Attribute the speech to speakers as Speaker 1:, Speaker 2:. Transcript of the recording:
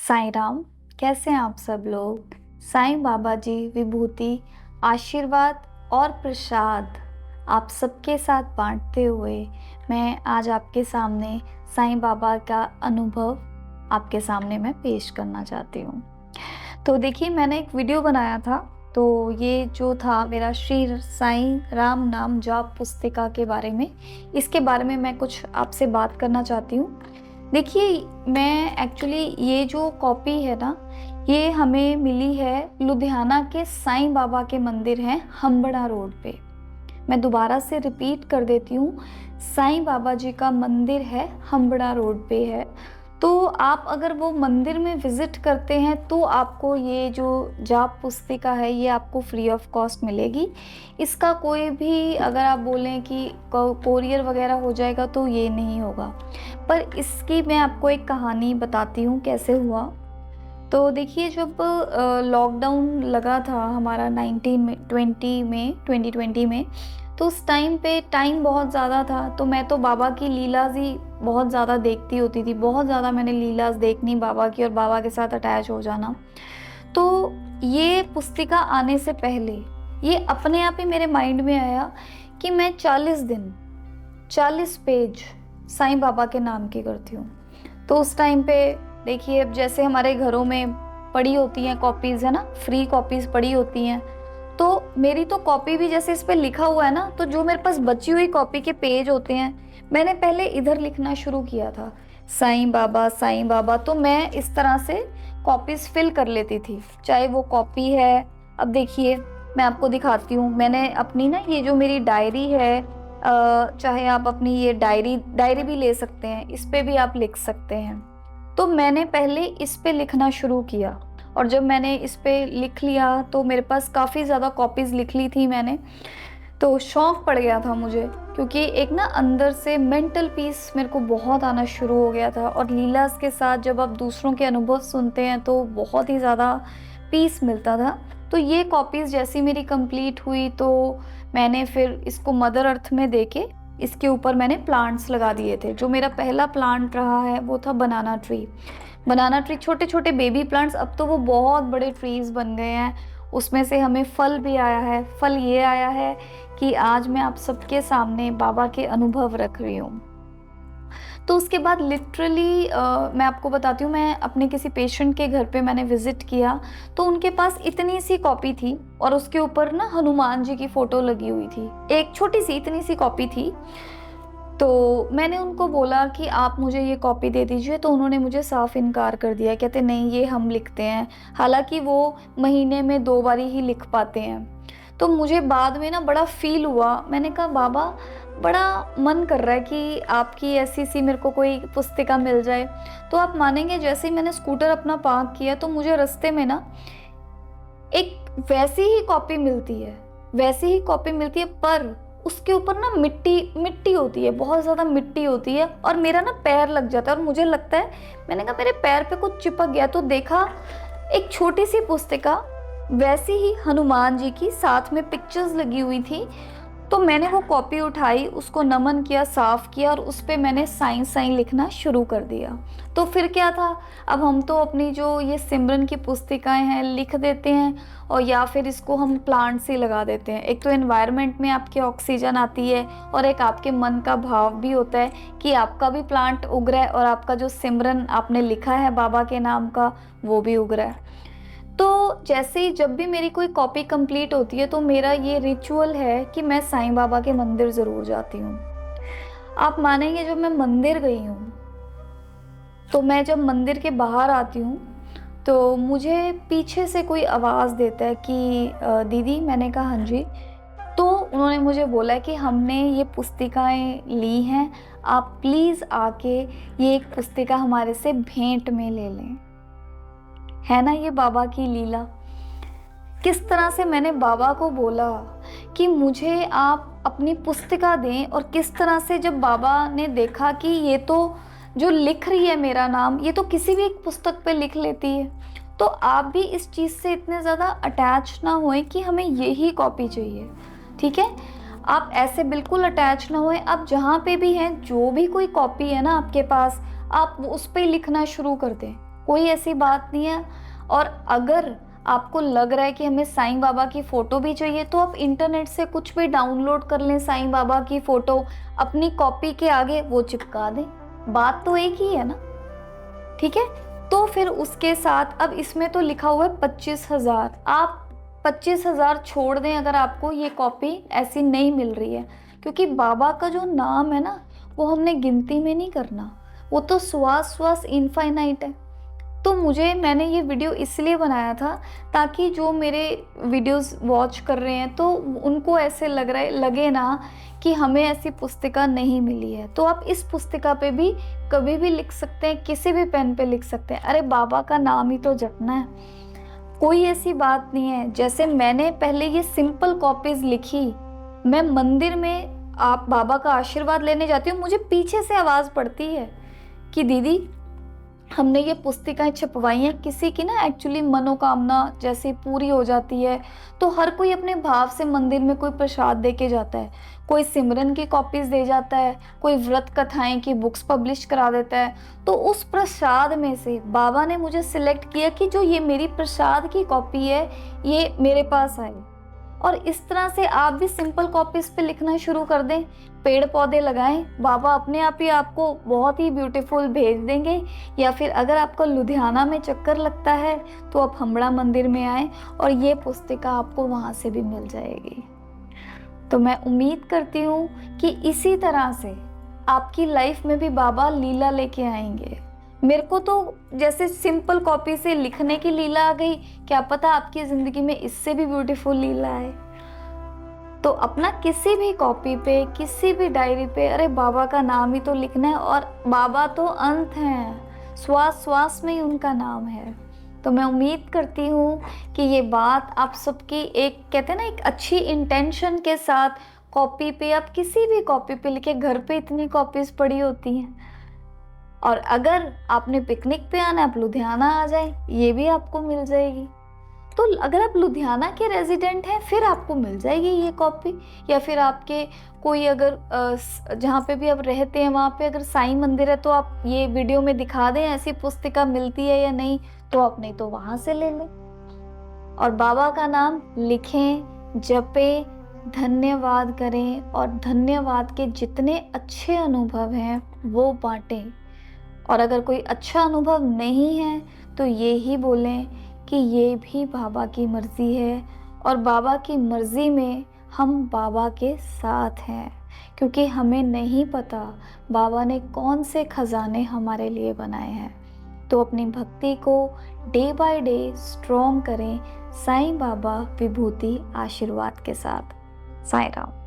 Speaker 1: साईं राम। कैसे हैं आप सब लोग। साईं बाबा जी विभूति, आशीर्वाद और प्रसाद आप सबके साथ बांटते हुए मैं आज आपके सामने साईं बाबा का अनुभव आपके सामने मैं पेश करना चाहती हूँ। तो देखिए, मैंने एक वीडियो बनाया था, तो ये जो था मेरा श्री साईं राम नाम जाप पुस्तिका के बारे में, इसके बारे में मैं कुछ आपसे बात करना चाहती हूँ। देखिए, मैं एक्चुअली ये जो कॉपी है ना, ये हमें मिली है लुधियाना के साईं बाबा के मंदिर हैं हम्बड़ा रोड पे। मैं दोबारा से रिपीट कर देती हूँ, साईं बाबा जी का मंदिर है हम्बड़ा रोड पे है। तो आप अगर वो मंदिर में विज़िट करते हैं तो आपको ये जो जाप पुस्तिका है ये आपको फ्री ऑफ कॉस्ट मिलेगी। इसका कोई भी अगर आप बोलें कि कोरियर वगैरह हो जाएगा तो ये नहीं होगा। पर इसकी मैं आपको एक कहानी बताती हूँ कैसे हुआ। तो देखिए, जब लॉकडाउन लगा था हमारा 2020 में, तो उस टाइम पे टाइम बहुत ज़्यादा था, तो मैं तो बाबा की लीलाज़ ही बहुत ज़्यादा देखती होती थी। बहुत ज़्यादा मैंने लीलाज़ देखनी बाबा की और बाबा के साथ अटैच हो जाना। तो ये पुस्तिका आने से पहले ये अपने आप ही मेरे माइंड में आया कि मैं 40 दिन 40 पेज साईं बाबा के नाम की करती हूँ। तो उस टाइम पे देखिए, अब जैसे हमारे घरों में पड़ी होती हैं कॉपीज़, है ना, फ्री कॉपीज़ पड़ी होती हैं, तो मेरी तो कॉपी भी जैसे इस पे लिखा हुआ है ना, तो जो मेरे पास बची हुई कॉपी के पेज होते हैं, मैंने पहले इधर लिखना शुरू किया था साईं बाबा साईं बाबा। तो मैं इस तरह से कॉपीज़ फिल कर लेती थी, चाहे वो कॉपी है। अब देखिए, मैं आपको दिखाती हूँ, मैंने अपनी ना ये जो मेरी डायरी है, चाहे आप अपनी ये डायरी भी ले सकते हैं, इस पे भी आप लिख सकते हैं। तो मैंने पहले इस पे लिखना शुरू किया, और जब मैंने इस पे लिख लिया तो मेरे पास काफ़ी ज़्यादा कॉपीज़ लिख ली थी मैंने। तो शौक़ पड़ गया था मुझे, क्योंकि एक ना अंदर से मेंटल पीस मेरे को बहुत आना शुरू हो गया था। और लीलास के साथ जब आप दूसरों के अनुभव सुनते हैं तो बहुत ही ज़्यादा पीस मिलता था। तो ये कॉपीज़ जैसी मेरी कंप्लीट हुई तो मैंने फिर इसको मदर अर्थ में देके इसके ऊपर मैंने प्लांट्स लगा दिए थे। जो मेरा पहला प्लांट रहा है वो था बनाना ट्री। छोटे छोटे बेबी प्लांट्स, अब तो वो बहुत बड़े ट्रीज़ बन गए हैं। उसमें से हमें फल भी आया है। फल ये आया है कि आज मैं आप सबके सामने बाबा के अनुभव रख रही हूँ। तो उसके बाद लिटरली मैं आपको बताती हूँ, मैं अपने किसी पेशेंट के घर पे मैंने विज़िट किया, तो उनके पास इतनी सी कॉपी थी और उसके ऊपर ना हनुमान जी की फ़ोटो लगी हुई थी। एक छोटी सी इतनी सी कॉपी थी। तो मैंने उनको बोला कि आप मुझे ये कॉपी दे दीजिए, तो उन्होंने मुझे साफ इनकार कर दिया। कहते नहीं, ये हम लिखते हैं। हालांकि वो महीने में 2 बारी ही लिख पाते हैं। तो मुझे बाद में ना बड़ा फील हुआ। मैंने कहा, बाबा बड़ा मन कर रहा है कि आपकी ऐसी सी मेरे को कोई पुस्तिका मिल जाए। तो आप मानेंगे, जैसे ही मैंने स्कूटर अपना पार्क किया तो मुझे रास्ते में ना एक वैसी ही कॉपी मिलती है, पर उसके ऊपर ना मिट्टी होती है, बहुत ज़्यादा मिट्टी होती है, और मेरा ना पैर लग जाता है और मुझे लगता है, मैंने कहा मेरे पैर पे कुछ चिपक गया। तो देखा एक छोटी सी पुस्तिका वैसी ही हनुमान जी की, साथ में पिक्चर्स लगी हुई थी। तो मैंने वो कॉपी उठाई, उसको नमन किया, साफ़ किया, और उस पे मैंने साईं साईं लिखना शुरू कर दिया। तो फिर क्या था, अब हम तो अपनी जो ये सिमरन की पुस्तिकाएं हैं लिख देते हैं, और या फिर इसको हम प्लांट से लगा देते हैं। एक तो एनवायरनमेंट में आपकी ऑक्सीजन आती है, और एक आपके मन का भाव भी होता है कि आपका भी प्लांट उग रहा है, और आपका जो सिमरन आपने लिखा है बाबा के नाम का वो भी उग रहा है। तो जैसे ही जब भी मेरी कोई कॉपी कंप्लीट होती है तो मेरा ये रिचुअल है कि मैं साईं बाबा के मंदिर ज़रूर जाती हूँ। आप मानेंगे, जब मैं मंदिर गई हूँ तो मैं जब मंदिर के बाहर आती हूँ तो मुझे पीछे से कोई आवाज़ देता है कि दीदी। मैंने कहा हाँ जी। तो उन्होंने मुझे बोला कि हमने ये पुस्तिकाएं ली हैं, आप प्लीज़ आके ये एक पुस्तिका हमारे से भेंट में ले लें। है ना ये बाबा की लीला। किस तरह से मैंने बाबा को बोला कि मुझे आप अपनी पुस्तिका दें, और किस तरह से जब बाबा ने देखा कि ये तो जो लिख रही है मेरा नाम, ये तो किसी भी एक पुस्तक पे लिख लेती है। तो आप भी इस चीज़ से इतने ज़्यादा अटैच ना होएं कि हमें यही कॉपी चाहिए, ठीक है। आप ऐसे बिल्कुल अटैच ना होएं। आप जहाँ पे भी हैं, जो भी कोई कॉपी है ना आपके पास, आप उस पर लिखना शुरू कर दें। कोई ऐसी बात नहीं है। और अगर आपको लग रहा है कि हमें साईं बाबा की फ़ोटो भी चाहिए, तो आप इंटरनेट से कुछ भी डाउनलोड कर लें, साईं बाबा की फ़ोटो अपनी कॉपी के आगे वो चिपका दें। बात तो एक ही है ना, ठीक है? तो फिर उसके साथ अब इसमें तो लिखा हुआ है 25,000, आप 25,000 छोड़ दें अगर आपको ये कॉपी ऐसी नहीं मिल रही है, क्योंकि बाबा का जो नाम है ना, वो हमने गिनती में नहीं करना, वो तो श्वास श्वास इनफाइनाइट है। तो मैंने ये वीडियो इसलिए बनाया था ताकि जो मेरे वीडियोस वॉच कर रहे हैं तो उनको ऐसे लगे ना कि हमें ऐसी पुस्तिका नहीं मिली है। तो आप इस पुस्तिका पे भी कभी भी लिख सकते हैं, किसी भी पेन पे लिख सकते हैं, अरे बाबा का नाम ही तो जपना है, कोई ऐसी बात नहीं है। जैसे मैंने पहले ये सिंपल कॉपीज लिखी, मैं मंदिर में आप बाबा का आशीर्वाद लेने जाती हूँ, मुझे पीछे से आवाज़ पड़ती है कि दीदी हमने ये पुस्तिकाएं छपवाई हैं, किसी की ना एक्चुअली मनोकामना जैसे पूरी हो जाती है, तो हर कोई अपने भाव से मंदिर में कोई प्रसाद दे के जाता है, कोई सिमरन की कॉपीज दे जाता है, कोई व्रत कथाएं की बुक्स पब्लिश करा देता है। तो उस प्रसाद में से बाबा ने मुझे सिलेक्ट किया कि जो ये मेरी प्रसाद की कॉपी है ये मेरे पास आए। और इस तरह से आप भी सिंपल कॉपीज पे लिखना शुरू कर दें, पेड़ पौधे लगाएं, बाबा अपने आप ही आपको बहुत ही ब्यूटीफुल भेज देंगे। या फिर अगर आपको लुधियाना में चक्कर लगता है तो आप हम्बड़ा मंदिर में आएं और ये पुस्तिका आपको वहाँ से भी मिल जाएगी। तो मैं उम्मीद करती हूँ कि इसी तरह से आपकी लाइफ में भी बाबा लीला लेके आएंगे। मेरे को तो जैसे सिंपल कॉपी से लिखने की लीला आ गई, क्या पता आपकी ज़िंदगी में इससे भी ब्यूटीफुल लीला है। तो अपना किसी भी कॉपी पे, किसी भी डायरी पे, अरे बाबा का नाम ही तो लिखना है। और बाबा तो अंत हैं, श्वास श्वास में ही उनका नाम है। तो मैं उम्मीद करती हूँ कि ये बात आप सबकी, एक कहते हैं ना, एक अच्छी इंटेंशन के साथ कॉपी पे, आप किसी भी कॉपी पे लिखे, घर पे इतनी कॉपीज़ पड़ी होती हैं। और अगर आपने पिकनिक पे आना है, आप लुधियाना आ जाए, ये भी आपको मिल जाएगी। तो अगर आप लुधियाना के रेजिडेंट हैं फिर आपको मिल जाएगी ये कॉपी। या फिर आपके कोई अगर जहाँ पे भी आप रहते हैं वहाँ पे अगर साईं मंदिर है तो आप ये वीडियो में दिखा दें ऐसी पुस्तिका मिलती है या नहीं, तो आप नहीं तो वहाँ से ले लें और बाबा का नाम लिखें, जपें, धन्यवाद करें और धन्यवाद के जितने अच्छे अनुभव हैं वो बांटें। और अगर कोई अच्छा अनुभव नहीं है तो ये ही बोलें कि ये भी बाबा की मर्ज़ी है और बाबा की मर्ज़ी में हम बाबा के साथ हैं, क्योंकि हमें नहीं पता बाबा ने कौन से खजाने हमारे लिए बनाए हैं। तो अपनी भक्ति को डे बाय डे स्ट्रॉन्ग करें साईं बाबा विभूति आशीर्वाद के साथ। साईं राम।